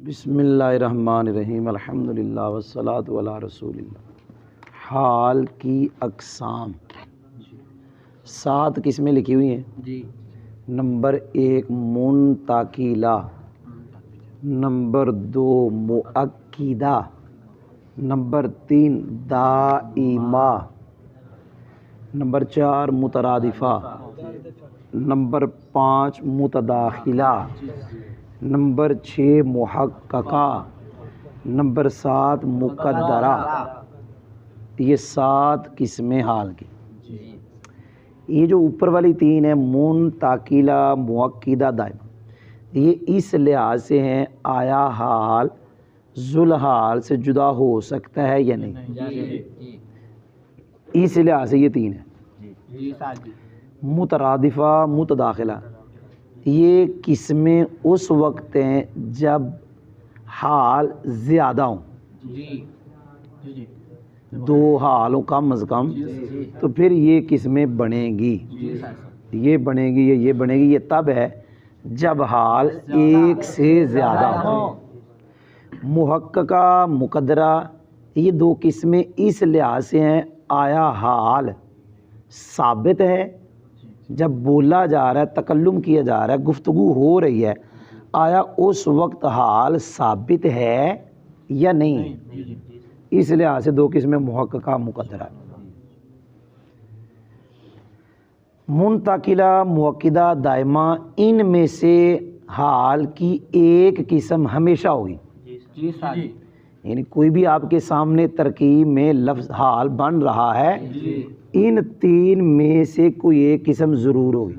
بسم اللہ الرحمن الرحیم الحمدللہ والصلاۃ علی رسول اللہ۔ حال کی اقسام 7 قسمیں لکھی ہوئی ہیں جی۔ نمبر 1 منتقلہ، نمبر 2 مؤکدہ، نمبر 3 دائمہ، نمبر 4 مترادفہ، نمبر 5 متداخلہ، نمبر 6 محققہ، نمبر 7 مقدرہ۔ یہ 7 قسمیں حال کی۔ یہ جو اوپر والی 3 ہیں منتقلہ، مؤکدہ، دائمہ، یہ اس لحاظ سے ہیں آیا حال ذوالحال سے جدا ہو سکتا ہے یا نہیں، اس لحاظ سے یہ 3 ہیں۔ مترادفہ، متداخلہ، یہ قسمیں اس وقت ہیں جب حال زیادہ ہوں، 2 حال ہوں کم از کم، تو پھر یہ قسمیں بنیں گی، یہ بنے گی، یہ بنے گی۔ یہ تب ہے جب حال ایک سے زیادہ ہو۔ محققہ، مقدرہ، یہ 2 قسمیں اس لحاظ سے ہیں آیا حال ثابت ہے، جب بولا جا رہا ہے، تکلم کیا جا رہا ہے، گفتگو ہو رہی ہے، آیا اس وقت حال ثابت ہے یا نہیں، اس لحاظ سے 2 قسمیں محققہ، مقدرہ۔ منتقلہ، مؤکدہ، دائمہ، ان میں سے حال کی ایک قسم ہمیشہ ہوگی، یعنی کوئی بھی آپ کے سامنے ترکیب میں لفظ حال بن رہا ہے، ان 3 میں سے کوئی ایک قسم ضرور ہوگی،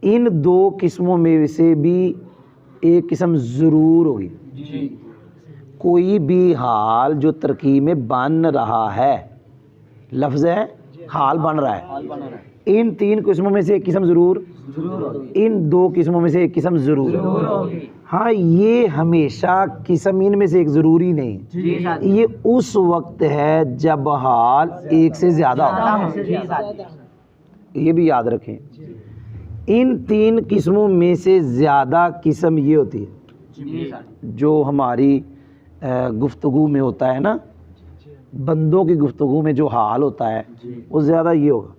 ان 2 قسموں میں سے بھی ایک قسم ضرور ہوگی۔ کوئی بھی حال جو ترکیب میں بن رہا ہے، لفظ ہے حال بن رہا ہے، ان 3 قسموں میں سے ایک قسم ضرور، ان 2 قسموں میں سے ایک قسم ضرور۔ ہاں، یہ ہمیشہ قسم ان میں سے ایک ضروری نہیں، یہ اس وقت ہے جب حال ایک سے زیادہ ہو، یہ بھی یاد رکھیں۔ ان 3 قسموں میں سے زیادہ قسم یہ ہوتی ہے جو ہماری گفتگو میں ہوتا ہے نا، بندوں کی گفتگو میں جو حال ہوتا ہے وہ زیادہ یہ ہوگا،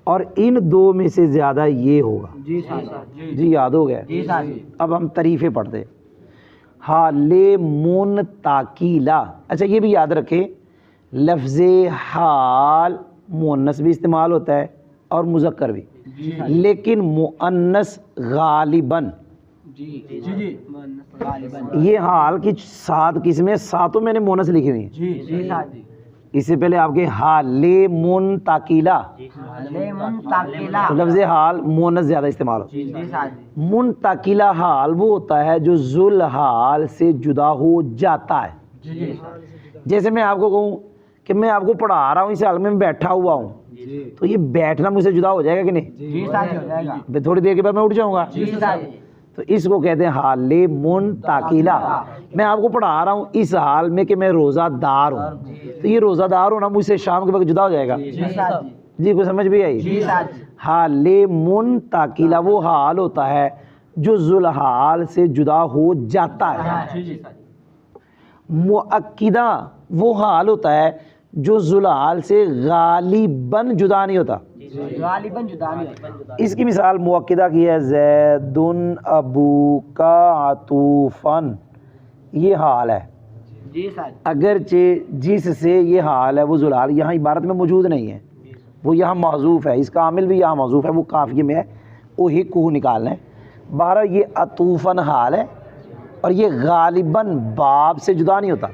اور ان 2 میں سے زیادہ یہ ہوگا۔ جی یاد ہو گیا۔ اب ہم تعریفیں پڑھتے ہیں۔ حال منتقلہ، اچھا یہ بھی یاد رکھیں، لفظ حال مؤنث بھی استعمال ہوتا ہے اور مذکر بھی، لیکن مؤنث غالباً، یہ حال کی 7 قسمیں، 7 میں نے مؤنث لکھی ہوئی ہیں۔ اس سے پہلے آپ کے حال منتقلہ، لفظ حال مؤنث زیادہ استعمال ہوتا ہے۔ منتقلہ حال وہ ہوتا ہے جو ذوالحال سے جدا ہو جاتا ہے۔ جیسے میں آپ کو کہوں کہ میں آپ کو پڑھا رہا ہوں، اس حال میں بیٹھا ہوا ہوں، تو یہ بیٹھنا مجھ سے جدا ہو جائے گا کہ نہیں؟ تھوڑی دیر کے بعد میں اٹھ جاؤں گا، تو اس کو کہتے ہیں حال منتقلہ۔ میں آپ کو پڑھا رہا ہوں اس حال میں کہ میں روزہ دار ہوں، تو یہ روزہ دار ہونا مجھ سے شام کے وقت جدا ہو جائے گا۔ جی کوئی سمجھ بھی آئی؟ حال منتقلہ وہ حال ہوتا ہے جو ذوالحال سے جدا ہو جاتا ہے۔ مؤکدہ وہ حال ہوتا ہے جو ذوالحال سے غالباً جدا نہیں ہوتا۔ اس کی مثال مؤکدہ کی ہے زید ابوک عطوفا، یہ حال ہے، اگرچہ جس سے یہ حال ہے وہ ذوالحال یہاں عبارت میں موجود نہیں ہے، وہ یہاں معذوف ہے، اس کا عامل بھی یہاں معذوف ہے، وہ قافیے میں ہے، وہی کوہ نکالنا ہے۔ بہرحال یہ عطوفاً حال ہے، اور یہ غالباً باب سے جدا نہیں ہوتا۔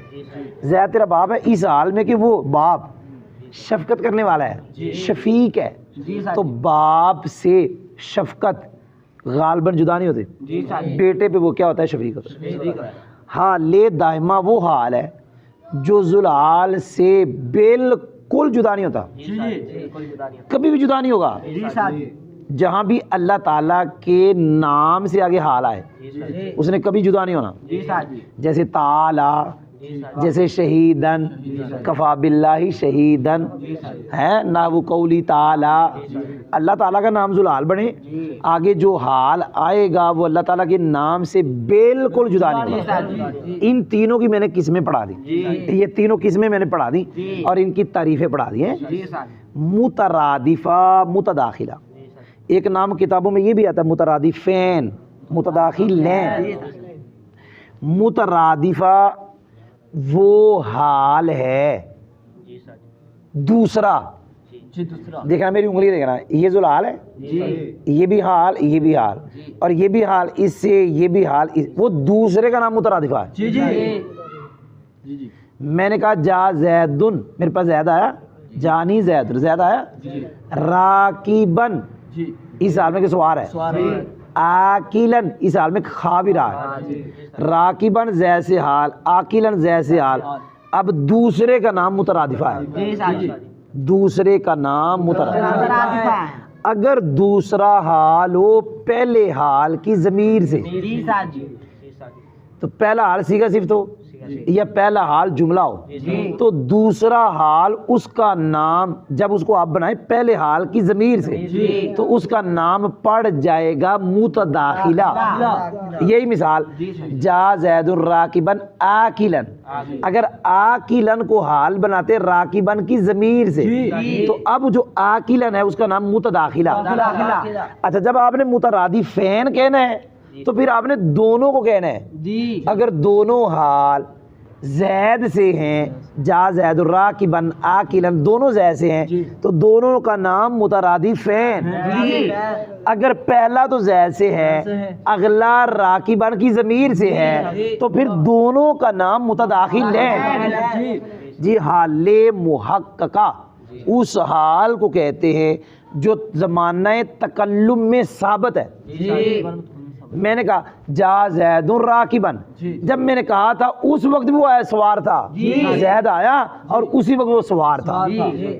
زید تیرا باپ ہے، اس حال میں کہ وہ باپ شفقت کرنے والا ہے، شفیق ہے، تو باپ سے شفقت غالباً جدا نہیں ہوتی، بیٹے پہ وہ کیا ہوتا ہے؟ شفیق ہوتا ہے۔ حال دائمہ وہ حال ہے جو ذوالحال سے بالکل جدا نہیں ہوتا، کبھی بھی جدا نہیں ہوگا، جہاں بھی اللہ تعالیٰ کے نام سے آگے حال آئے اس نے کبھی جدا نہیں ہونا۔ جیسے تعالی، جیسے شہیدن، کفا باللہ شہیدن ہے نا، وہ قولی تعالی، اللہ تعالیٰ کا نام ذوالحال بنے، آگے جو حال آئے گا وہ اللہ تعالیٰ کے نام سے بالکل جدا نہیں ہوگا۔ ان تینوں کی میں نے قسمیں پڑھا دی، یہ تینوں قسمیں میں نے پڑھا دی اور ان کی تعریفیں پڑھا دی ہیں۔ مترادفہ، متداخلہ، ایک نام کتابوں میں یہ بھی آتا ہے مترادفین، متداخلین۔ مترادفہ وہ حال ہے دوسرا، دیکھنا میری انگلی دیکھنا، یہ ذوالحال ہے، یہ بھی حال، یہ بھی حال، اور یہ بھی حال اس سے، یہ بھی حال، وہ دوسرے کا نام مترادفہ ہے۔ میں نے کہا جا زیدن، میرے پاس زید آیا، جانی زید، زید آیا، راکبن اس حال میں کہ سوار ہے، آکیلن اس حال میں کھا بھی رہا ہے، راکبن زید سے حال، آکیلن زید سے حال۔ اب دوسرے کا نام مترادفہ ہے، دوسرے کا نام مترادفہ ہے۔ اگر دوسرا حال ہو پہلے حال کی ضمیر سے، تو پہلا حال صیغہ صفت ہو یا پہلا حال جملہ ہو، تو دوسرا حال اس کا نام جب اس کو آپ بنائیں پہلے حال کی ضمیر سے تو اس کا نام پڑ جائے گا متداخلہ۔ یہی مثال، جا زید راکبن آکلن، اگر آکلن کو حال بناتے راکبن کی ضمیر سے تو اب جو آکلن ہے اس کا نام متداخلہ۔ اچھا جب آپ نے مترادفین کہنا ہے تو پھر آپ نے دونوں کو کہنا ہے، اگر دونوں حال زید سے ہیں، جا زید راکبن آکلن دونوں زید سے ہیں تو دونوں کا نام مترادفین۔ اگر پہلا تو زید سے ہے، اگلا راکبن کی ضمیر سے ہے تو پھر دونوں کا نام متداخل ہے۔ جی حال محققہ اس حال کو کہتے ہیں جو زمانہ تکلم میں ثابت ہے۔ میں نے کہا جا زید راکبن، جب میں نے کہا تھا اس وقت بھی وہ سوار تھا، زید آیا اور اسی وقت وہ سوار تھا،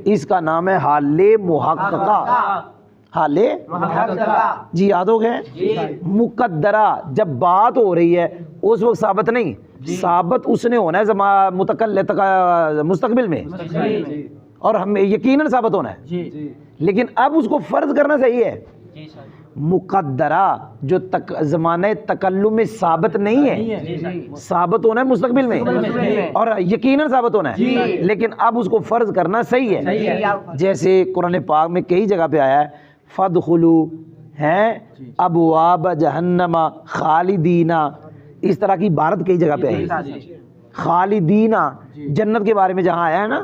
اس کا نام ہے حال محققہ۔ حال جی یاد ہو گئے؟ مقدرہ، جب بات ہو رہی ہے اس وقت ثابت نہیں، ثابت اس نے ہونا ہے مستقبل میں، اور ہمیں یقیناً ثابت ہونا ہے، لیکن اب اس کو فرض کرنا صحیح ہے۔ مقدرہ جو زمانہ تکلم میں ثابت نہیں ہے، ثابت ہونا ہے مستقبل میں اور یقیناً ثابت ہونا ہے، لیکن اب اس کو فرض کرنا صحیح ہے۔ جیسے قرآن پاک میں کئی جگہ پہ آیا ہے فادخلوا ہیں ابواب جہنم خالدین، اس طرح کی عبارت کئی جگہ پہ ہے۔ خالدین جنت کے بارے میں جہاں آیا ہے نا،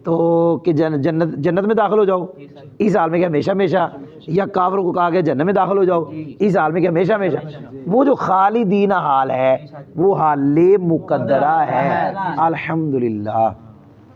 تو کہ جنت میں داخل ہو جاؤ، اس حال میں کہ ہمیشہ ہمیشہ، یا کافروں کو کہا کہ جنت میں داخل ہو جاؤ، اس حال میں کہ ہمیشہ ہمیشہ۔ وہ جو خالدین حال ہے وہ حال مقدرہ ہے۔ الحمدللہ۔